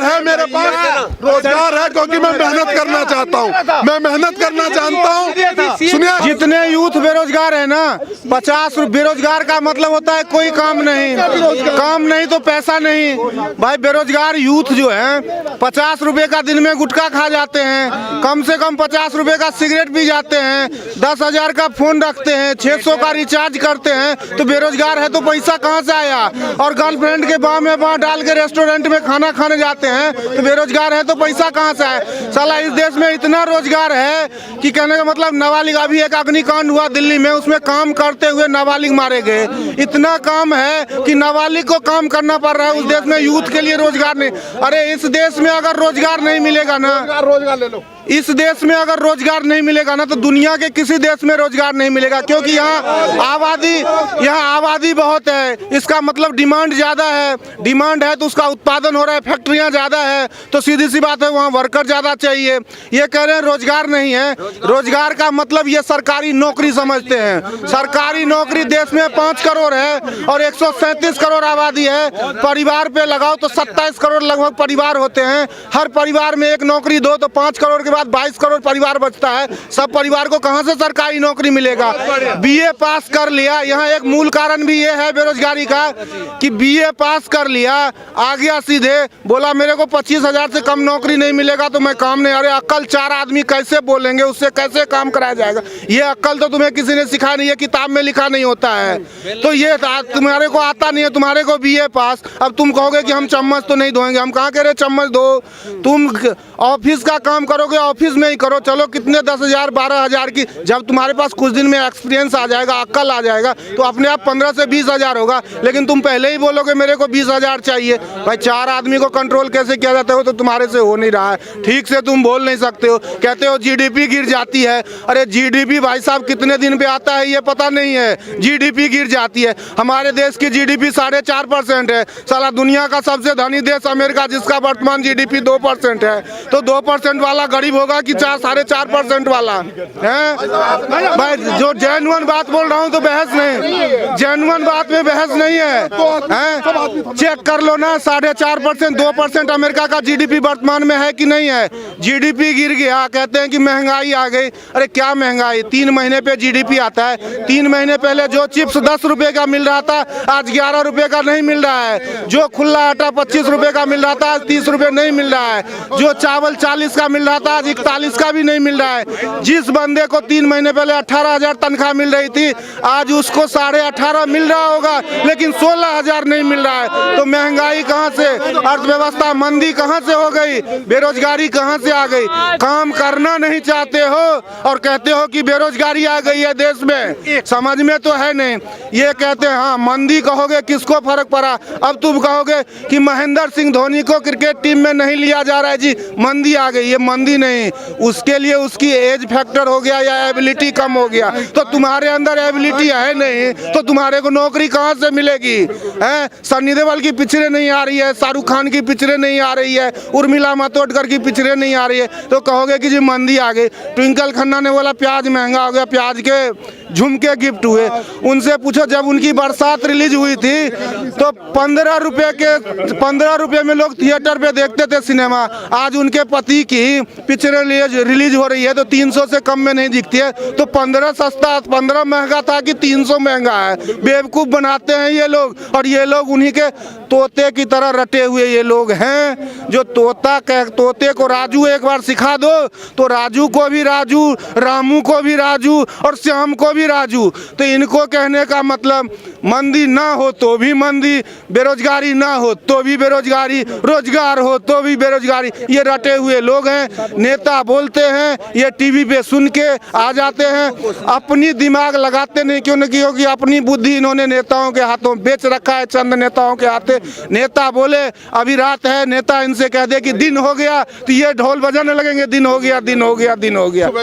है मेरे पास, रोजगार है क्योंकि मैं मेहनत करना चाहता हूँ, मैं मेहनत करना जानता हूँ। सुनिए, जितने यूथ बेरोजगार है ना, 50 बेरोजगार का मतलब होता है कोई काम नहीं, काम नहीं तो पैसा नहीं। भाई बेरोजगार यूथ जो है 50 रुपए का दिन में गुटखा खा जाते हैं, कम से कम 50 रुपए का सिगरेट पी जाते हैं, 10,000 का फोन रखते हैं, 600 का रिचार्ज करते हैं, तो बेरोजगार है तो पैसा कहाँ से आया? और गर्लफ्रेंड के बाह में बाह डाल के रेस्टोरेंट में खाना खाने जाते हैं, तो बेरोजगार है तो पैसा कहाँ से आए? साला इस देश में इतना रोजगार है कि कहने का मतलब नाबालिग, अभी एक अग्निकांड हुआ दिल्ली में, उसमें काम करते हुए नाबालिग मारे गए। इतना काम है कि नाबालिग को काम करना पड़ रहा है उस देश में, यूथ के लिए रोजगार नहीं। अरे इस देश में अगर रोजगार नहीं मिलेगा ना, रोजगार ले लो, इस देश में अगर रोजगार नहीं मिलेगा ना, तो दुनिया के किसी देश में रोजगार नहीं मिलेगा, क्योंकि यहाँ आबादी बहुत है, इसका मतलब डिमांड ज्यादा है, डिमांड है तो उसका उत्पादन हो रहा है, फैक्ट्रियां ज्यादा है, तो सीधी सी बात है वहाँ वर्कर ज्यादा चाहिए। ये कह रहे हैं रोजगार नहीं है, रोजगार का मतलब ये सरकारी नौकरी समझते हैं। सरकारी नौकरी देश में 5 करोड़ है और 137 करोड़ आबादी है, परिवार पे लगाओ तो 27 करोड़ लगभग परिवार होते हैं। हर परिवार में एक नौकरी दो तो 5 करोड़ के बाद 22 करोड़ परिवार बचता है। सब परिवार को कहां से सरकारी नौकरी मिलेगा? बीए पास कर लिया, यहाँ एक मूल कारण भी ये है बेरोजगारी का कि बीए पास कर लिया, आ गया सीधे बोला मेरे को 25,000 से कम नौकरी नहीं मिलेगा तो मैं काम नहीं। अरे अक्ल 4 आदमी कैसे बोलेंगे, उससे कैसे काम कराया जाएगा? ये अक्ल तो तुम्हें किसी ने सिखाया नहीं है, किताब में लिखा नहीं होता है। तो ये तुम्हारे को आता नहीं है, तुम्हारे को बीए पास, अब तुम कहोगे कि हम चम्मच तो नहीं धोएंगे। हम कहाँ कह रहे चम्मच धो, तुम ऑफिस का काम करोगे ऑफिस में ही करो, चलो कितने 10,000 12,000 की, जब तुम्हारे पास कुछ दिन में एक्सपीरियंस आ जाएगा, अक्ल आ जाएगा, तो अपने आप 15 से 20,000 होगा। लेकिन तुम पहले ही बोलोगे मेरे को 20,000 चाहिए। भाई 4 आदमी को कंट्रोल कैसे किया जाता है? तो तुम्हारे से हो नहीं रहा है, ठीक से तुम बोल नहीं सकते हो। कहते हो जीडीपी गिर जाती है, अरे जीडीपी भाई साहब कितने दिन पे आता है ये पता नहीं है, जीडीपी गिर जाती है। हमारे देश की जीडीपी 4.5% है, साला दुनिया का सबसे धनी देश अमेरिका जिसका वर्तमान जीडीपी 2% है, तो 2% वाला गरीब होगा कि 4.5% वाला है? भाई जो जेन्युइन बात बोल रहा हूँ तो बहस नहीं, जेन्युइन बात में बहस नहीं है। चेक कर लो ना, 4.5% 2% अमेरिका का जीडीपी वर्तमान में है कि नहीं है? जीडीपी गिर गया, कहते हैं कि महंगाई आ गई। अरे क्या महंगाई? 3 महीने पे जीडीपी आता है। 3 महीने पहले जो चिप्स 10 रुपए का मिल रहा था आज 11 रुपए का नहीं मिल रहा है। जो खुला आटा 25 रुपए का मिल रहा था आज 30 रुपए नहीं मिल रहा है। जो चावल 40 का मिल रहा था आज 41 का भी नहीं मिल रहा है। जिस बंदे को 3 महीने पहले 18,000 तनख्वाह मिल रही थी आज उसको 18.5 मिल रहा होगा, लेकिन 16,000 नहीं मिल रहा है। तो महंगाई कहाँ से, अर्थव्यवस्था मंदी कहाँ से हो गई, बेरोजगारी कहाँ से आ गई? काम करना नहीं चाहते हो और कहते हो कि बेरोजगारी आ गई है देश में, समझ में तो है नहीं। ये कहते हैं हाँ मंदी, कहोगे किसको फर्क पड़ा? अब तुम कहोगे कि महेंद्र सिंह धोनी को क्रिकेट टीम में नहीं लिया जा रहा है जी, मंदी आ गई। ये मंदी नहीं, उसके लिए उसकी एज फैक्टर हो गया या एबिलिटी कम हो गया। तो तुम्हारे अंदर एबिलिटी है नहीं तो तुम्हारे को नौकरी कहाँ से मिलेगी? है सन्नी देओल की पिक्चरें नहीं आ रही है, शाहरुख खान की पिक्चरें नहीं आ रही है, उर्मिला मातोंडकर की पिक्चरें नहीं आ रही है, तो कहोगे कि जी मंदी आ गई। ट्विंकल खन्ना ने बोला प्याज महंगा हो गया, प्याज के झुमके गिफ्ट हुए। उनसे पूछो जब उनकी बरसात रिलीज हुई थी तो 15 रुपए में लोग थिएटर पे देखते थे सिनेमा। आज उनके पति की पिक्चरें रिलीज हो रही है तो 300 से कम में नहीं दिखती है। तो 15 सस्ता, 15 महंगा था कि 300 महंगा है। बेवकूफ बनाते हैं ये लोग, और ये लोग उन्हीं के तोते की तरह रटे हुए ये लोग हैं। जो तोते को राजू एक बार सिखा दो तो राजू को भी राजू, रामू को भी राजू और श्याम को भी राजू। तो इनको कहने का मतलब मंदी ना हो तो भी मंदी, बेरोजगारी ना हो तो भी बेरोजगारी, रोजगार हो तो भी बेरोजगारी। ये रटे हुए लोग हैं। नेता बोलते हैं ये टीवी पे सुन के आ जाते हैं, अपनी दिमाग लगाते नहीं। क्योंकि अपनी बुद्धि इन्होंने नेताओं के हाथों बेच रखा है, चंद नेताओं के हाथे। नेता बोले अभी रात है, नेता इनसे कह दे कि दिन हो गया तो ये ढोल बजाने लगेंगे, दिन हो गया, दिन हो गया, दिन हो गया।